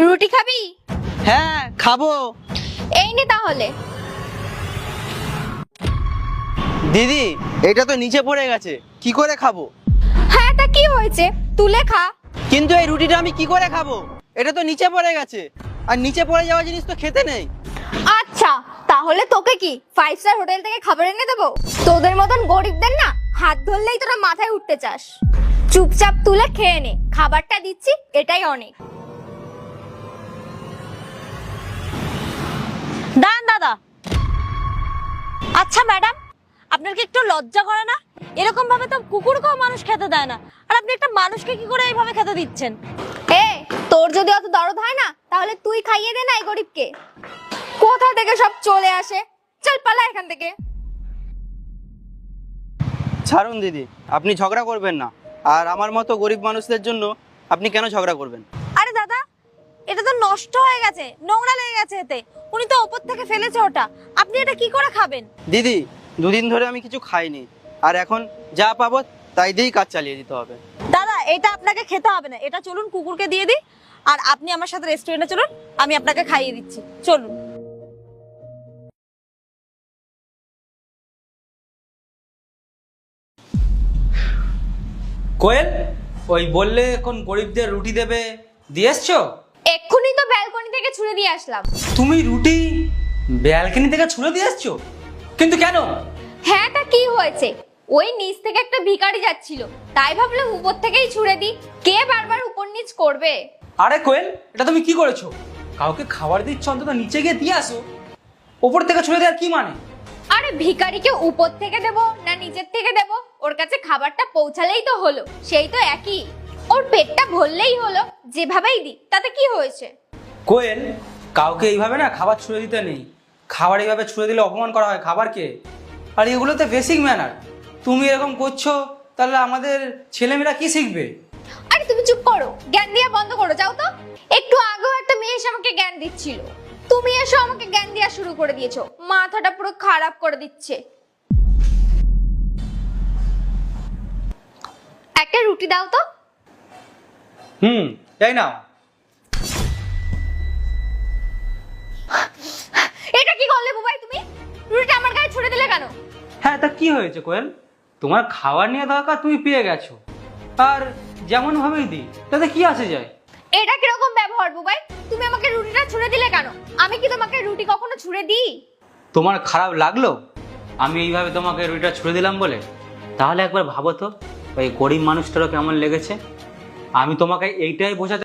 রুটি খাবি? হ্যাঁ খাবো। এই নে তাহলে। দিদি এটা তো নিচে পড়ে গেছে, কি করে খাবো? হ্যাঁ তা কি হয়েছে, তুলে খা। কিন্তু এই রুটিটা আমি কি করে খাবো? এটা তো নিচে পড়ে গেছে, আর নিচে পড়ে যাওয়া জিনিস তো খেতে নেই। আচ্ছা তাহলে তোকে কি 5 স্টার হোটেল থেকে খাবার এনে দেবো? তোদের মতন গরিবদের না হাত ধরলেই তোরা মাথায় উঠতে চাস। চুপচাপ তুলে খেয়ে নে, খাবারটা দিচ্ছি এটাই অনেক। দাঁড়ান দাদা। আচ্ছা ম্যাডাম, আপনার কি একটু লজ্জা করে না? এরকম ভাবে তো কুকুরকেও মানুষ খেতে দেয় না, আর আপনি একটা মানুষকে কি করে এইভাবে খেতে দিচ্ছেন? এ তোর যদি অত দরদ হয় না তাহলে তুই খাইয়ে দে না এই গরিবকে। কোথা থেকে সব চলে আসে, চল পালা এখান থেকে। ছাড়ুন দিদি, আপনি ঝগড়া করবেন না। আর আমার মতো গরিব মানুষদের জন্য আপনি কেন ঝগড়া করবেন? আরে দাদা, এটা তো নষ্ট হয়ে গেছে, নোংরা লেগে গেছে এতে। উনি তো ওপর থেকে ফেলেছে ওটা, আপনি এটা কি করে খাবেন? দিদি দুদিন ধরে আমি কিছু খাইনি, আর এখন যা পাবো তাই দিয়েই কাজ চালিয়ে দিতে হবে। দাদা এটা আপনাকে খেতে হবে না, এটা চলুন কুকুরকে দিয়ে দিই। আর আপনি আমার সাথে রেস্টুরেন্টে চলুন, আমি আপনাকে খাইয়ে দিচ্ছি, চলুন। কোয়েল, ওই বললে এখন গরিবদের রুটি দেবে, দিয়ে এসছো? এক্ষুনি তো ব্যালকনি থেকে ছুঁড়ে দিয়ে আসলাম। তুমি রুটি ব্যালকনি থেকে ছুঁড়ে দিয়ে এসছো? কিন্তু কেন? হ্যাঁ তা কি হয়েছে, ওই নিচ থেকে একটা ভিখারি যাচ্ছিল, তাই ভাবলাম উপর থেকেই ছুঁড়ে দিই। কে বারবার উপর নিচ করবে? আরে কোয়েল, এটা তুমি কি করেছো? কাউকে খাবার দিচ্ছ, অন্তত নিচে গিয়ে দিয়ে আসো। ওপর থেকে ছুঁড়ে দেওয়ার কি মানে? আরে ভিখারিকে উপর থেকে দেব না নিচের থেকে দেব, ওর কাছে খাবারটা পৌঁছালেই তো হলো, সেই তো একই। ওর পেটটা ভরলেই হলো, যেভাবেই দি তাতে কি হয়েছে? কোয়েল, কাউকে এইভাবে না খাবার ছুঁড়ে দিতে নেই। খাবার এইভাবে ছুঁড়ে দিলে অপমান করা হয় খাবারকে। আর এগুলোতে বেসিক ম্যানার। তুমি এরকম করছো, তাহলে আমাদের ছেলেমেয়েরা কি শিখবে? আরে তুমি চুপ করো, জ্ঞান দেওয়া বন্ধ করো, যাও তো। একটু আগেও একটা মেয়ে এসে আমাকে জ্ঞান দিচ্ছিল, তুমি এসো আমাকে জ্ঞান দেওয়া শুরু করে দিয়েছো। মাথাটা পুরো খারাপ করে দিচ্ছে। একটা রুটি দাও তো। তাই না? এটা কি করলে বুবাই তুমি? রুটিটা আমার গায়ে ছুঁড়ে দিলে কেন? হ্যাঁ, তা কি হয়েছে কোয়েল? তোমার খাবার নিয়ে দরকার, তুমি পেয়ে গেছো। আর যেমন ভাবেই দিই তাতে কি আসে যায়? এটা কিরকম ব্যবহার বুবাই? তুমি আমাকে রুটিটা ছুঁড়ে দিলে কেন? আমি কি তোমাকে রুটি কখনো ছুঁড়ে দিই? তোমার খারাপ লাগলো আমি এইভাবে তোমাকে রুটিটা ছুঁড়ে দিলাম বলে? তাহলে একবার ভাবো তো, ওই গরিব মানুষটারও কেমন লেগেছে। আমি তোমাকে এইটাই বোঝাতে